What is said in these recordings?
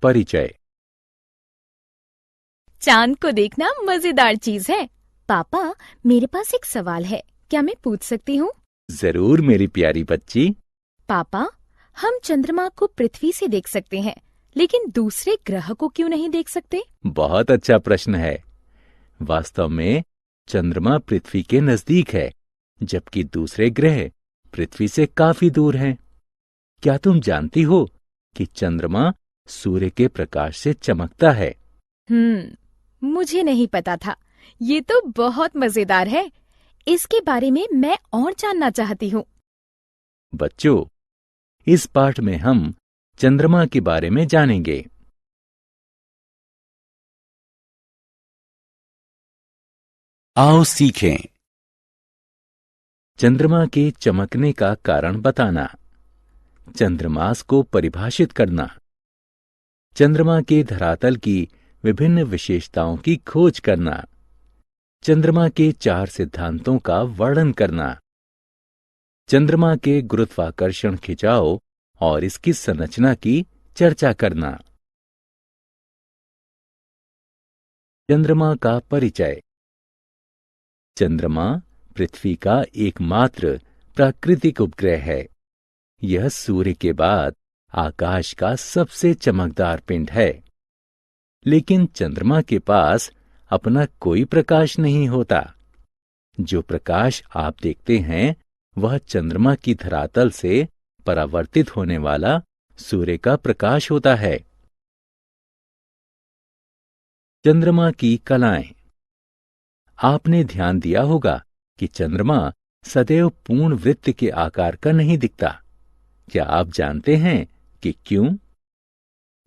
परिचय। चांद को देखना मजेदार चीज है। पापा, मेरे पास एक सवाल है, क्या मैं पूछ सकती हूँ? जरूर मेरी प्यारी बच्ची। पापा, हम चंद्रमा को पृथ्वी से देख सकते हैं, लेकिन दूसरे ग्रह को क्यों नहीं देख सकते? बहुत अच्छा प्रश्न है। वास्तव में चंद्रमा पृथ्वी के नजदीक है, जबकि दूसरे ग्रह पृथ्वी से काफी दूर हैं। क्या तुम जानती हो कि चंद्रमा सूर्य के प्रकाश से चमकता है? मुझे नहीं पता था। ये तो बहुत मजेदार है। इसके बारे में मैं और जानना चाहती हूँ। बच्चों, इस पाठ में हम चंद्रमा के बारे में जानेंगे। आओ सीखें। चंद्रमा के चमकने का कारण बताना, चंद्रमास को परिभाषित करना, चंद्रमा के धरातल की विभिन्न विशेषताओं की खोज करना, चंद्रमा के 4 सिद्धांतों का वर्णन करना, चंद्रमा के गुरुत्वाकर्षण खिंचाव और इसकी संरचना की चर्चा करना। चंद्रमा का परिचय। चंद्रमा पृथ्वी का एकमात्र प्राकृतिक उपग्रह है। यह सूर्य के बाद आकाश का सबसे चमकदार पिंड है। लेकिन चंद्रमा के पास अपना कोई प्रकाश नहीं होता। जो प्रकाश आप देखते हैं वह चंद्रमा की धरातल से परावर्तित होने वाला सूर्य का प्रकाश होता है। चंद्रमा की कलाएं। आपने ध्यान दिया होगा कि चंद्रमा सदैव पूर्ण वृत्त के आकार का नहीं दिखता। क्या आप जानते हैं कि क्यों?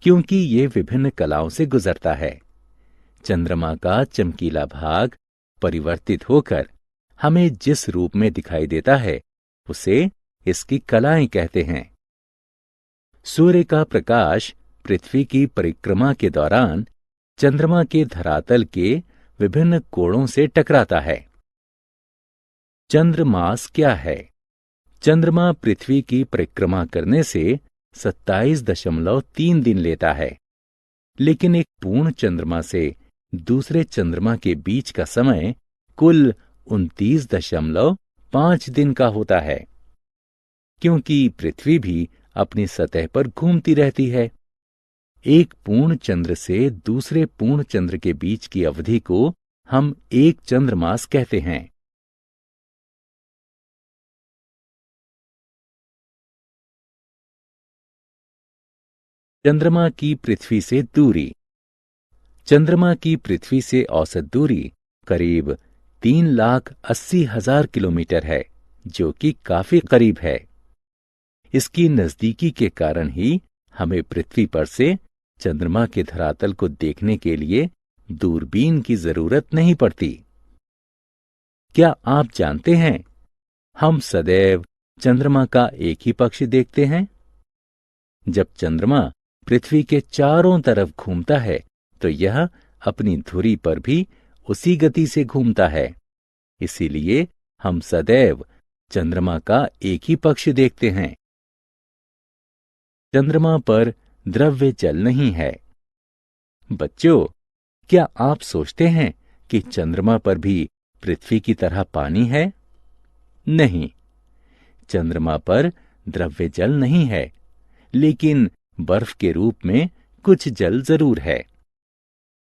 क्योंकि ये विभिन्न कलाओं से गुजरता है। चंद्रमा का चमकीला भाग परिवर्तित होकर हमें जिस रूप में दिखाई देता है उसे इसकी कलाएं कहते हैं। सूर्य का प्रकाश पृथ्वी की परिक्रमा के दौरान चंद्रमा के धरातल के विभिन्न कोणों से टकराता है। चंद्रमास क्या है? चंद्रमा पृथ्वी की परिक्रमा करने से 27.3 दिन लेता है, लेकिन एक पूर्ण चंद्रमा से दूसरे चंद्रमा के बीच का समय कुल 29.5 दिन का होता है। क्योंकि पृथ्वी भी अपनी सतह पर घूमती रहती है, एक पूर्ण चंद्र से दूसरे पूर्ण चंद्र के बीच की अवधि को हम एक चंद्रमास कहते हैं। चंद्रमा की पृथ्वी से दूरी। चंद्रमा की पृथ्वी से औसत दूरी करीब 3,80,000 किलोमीटर है, जो कि काफी करीब है। इसकी नजदीकी के कारण ही हमें पृथ्वी पर से चंद्रमा के धरातल को देखने के लिए दूरबीन की जरूरत नहीं पड़ती। क्या आप जानते हैं, हम सदैव चंद्रमा का एक ही पक्ष देखते हैं। जब चंद्रमा पृथ्वी के चारों तरफ घूमता है तो यह अपनी धुरी पर भी उसी गति से घूमता है। इसीलिए हम सदैव चंद्रमा का एक ही पक्ष देखते हैं। चंद्रमा पर द्रव्य जल नहीं है। बच्चों, क्या आप सोचते हैं कि चंद्रमा पर भी पृथ्वी की तरह पानी है? नहीं, चंद्रमा पर द्रव्य जल नहीं है, लेकिन बर्फ के रूप में कुछ जल जरूर है।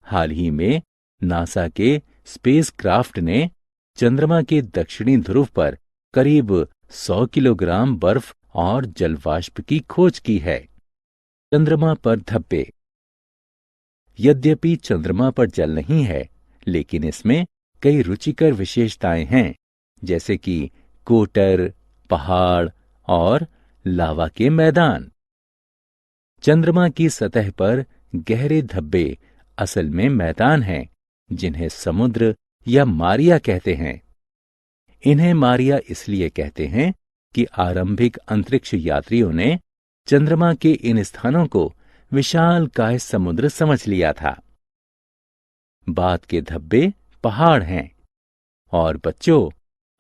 हाल ही में नासा के स्पेसक्राफ्ट ने चंद्रमा के दक्षिणी ध्रुव पर करीब 100 किलोग्राम बर्फ और जलवाष्प की खोज की है। चंद्रमा पर धब्बे। यद्यपि चंद्रमा पर जल नहीं है, लेकिन इसमें कई रुचिकर विशेषताएं हैं, जैसे कि कोटर, पहाड़ और लावा के मैदान। चंद्रमा की सतह पर गहरे धब्बे असल में मैदान हैं, जिन्हें समुद्र या मारिया कहते हैं। इन्हें मारिया इसलिए कहते हैं कि आरंभिक अंतरिक्ष यात्रियों ने चंद्रमा के इन स्थानों को विशालकाय समुद्र समझ लिया था। बाद के धब्बे पहाड़ हैं। और बच्चों,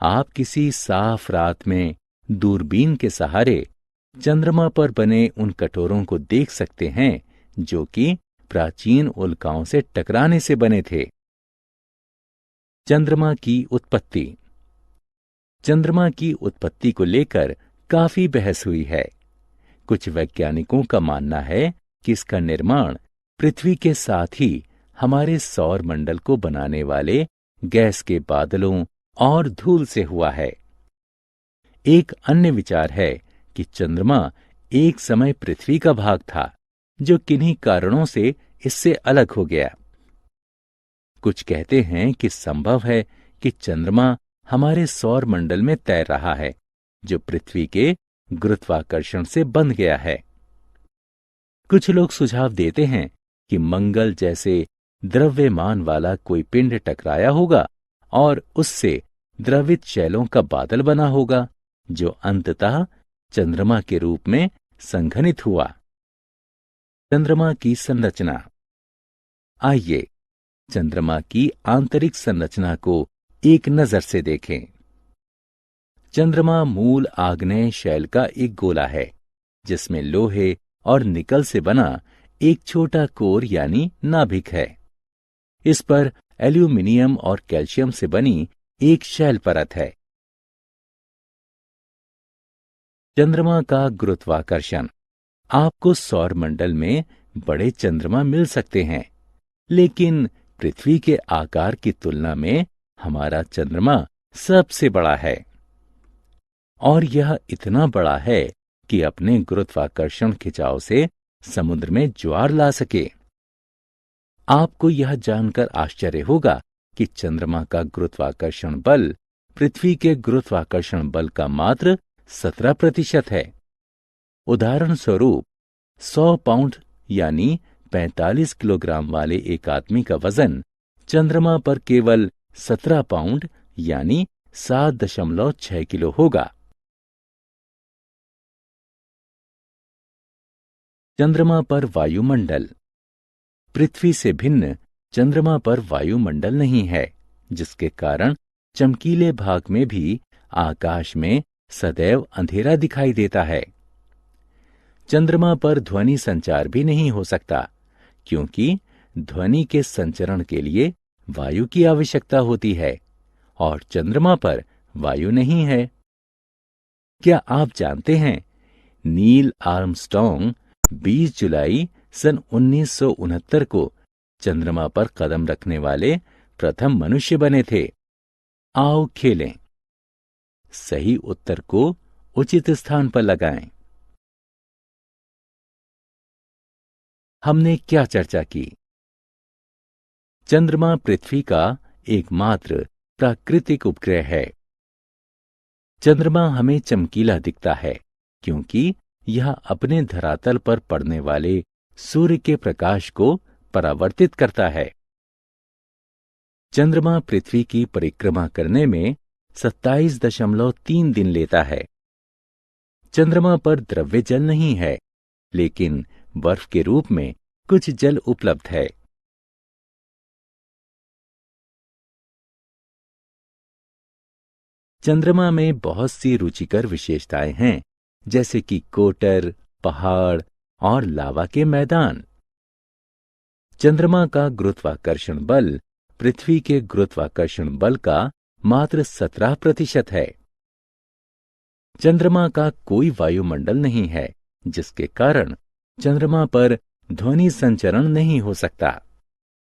आप किसी साफ रात में दूरबीन के सहारे चंद्रमा पर बने उन कटोरों को देख सकते हैं जो कि प्राचीन उल्काओं से टकराने से बने थे। चंद्रमा की उत्पत्ति। चंद्रमा की उत्पत्ति को लेकर काफी बहस हुई है। कुछ वैज्ञानिकों का मानना है कि इसका निर्माण पृथ्वी के साथ ही हमारे सौर मंडल को बनाने वाले गैस के बादलों और धूल से हुआ है। एक अन्य विचार है कि चंद्रमा एक समय पृथ्वी का भाग था, जो किन्हीं कारणों से इससे अलग हो गया। कुछ कहते हैं कि संभव है कि चंद्रमा हमारे सौर मंडल में तैर रहा है, जो पृथ्वी के गुरुत्वाकर्षण से बंध गया है। कुछ लोग सुझाव देते हैं कि मंगल जैसे द्रव्यमान वाला कोई पिंड टकराया होगा और उससे द्रवित शैलों का बादल बना होगा, जो अंततः चंद्रमा के रूप में संघनित हुआ। चंद्रमा की संरचना। आइए चंद्रमा की आंतरिक संरचना को एक नजर से देखें। चंद्रमा मूल आग्नेय शैल का एक गोला है, जिसमें लोहे और निकल से बना एक छोटा कोर यानी नाभिक है। इस पर एल्यूमिनियम और कैल्शियम से बनी एक शैल परत है। चंद्रमा का गुरुत्वाकर्षण। आपको सौर मंडल में बड़े चंद्रमा मिल सकते हैं, लेकिन पृथ्वी के आकार की तुलना में हमारा चंद्रमा सबसे बड़ा है, और यह इतना बड़ा है कि अपने गुरुत्वाकर्षण खिंचाव से समुद्र में ज्वार ला सके। आपको यह जानकर आश्चर्य होगा कि चंद्रमा का गुरुत्वाकर्षण बल पृथ्वी के गुरुत्वाकर्षण बल का मात्र 17% है। उदाहरण स्वरूप 100 पाउंड यानी 45 किलोग्राम वाले एक आदमी का वजन चंद्रमा पर केवल 17 पाउंड यानी 7.6 किलो होगा। चंद्रमा पर वायुमंडल। पृथ्वी से भिन्न चंद्रमा पर वायुमंडल नहीं है, जिसके कारण चमकीले भाग में भी आकाश में सदैव अंधेरा दिखाई देता है। चंद्रमा पर ध्वनि संचार भी नहीं हो सकता, क्योंकि ध्वनि के संचरण के लिए वायु की आवश्यकता होती है, और चंद्रमा पर वायु नहीं है। क्या आप जानते हैं, नील आर्मस्ट्रॉन्ग 20 जुलाई सन 1969 को चंद्रमा पर कदम रखने वाले प्रथम मनुष्य बने थे। आओ खेलें। सही उत्तर को उचित स्थान पर लगाएं। हमने क्या चर्चा की? चंद्रमा पृथ्वी का एकमात्र प्राकृतिक उपग्रह है। चंद्रमा हमें चमकीला दिखता है, क्योंकि यह अपने धरातल पर पड़ने वाले सूर्य के प्रकाश को परावर्तित करता है। चंद्रमा पृथ्वी की परिक्रमा करने में 27.3 दिन लेता है। चंद्रमा पर द्रव्य जल नहीं है, लेकिन बर्फ के रूप में कुछ जल उपलब्ध है। चंद्रमा में बहुत सी रुचिकर विशेषताएं हैं, जैसे कि कोटर, पहाड़ और लावा के मैदान। चंद्रमा का गुरुत्वाकर्षण बल पृथ्वी के गुरुत्वाकर्षण बल का मात्र 17% है। चंद्रमा का कोई वायुमंडल नहीं है, जिसके कारण चंद्रमा पर ध्वनि संचरण नहीं हो सकता।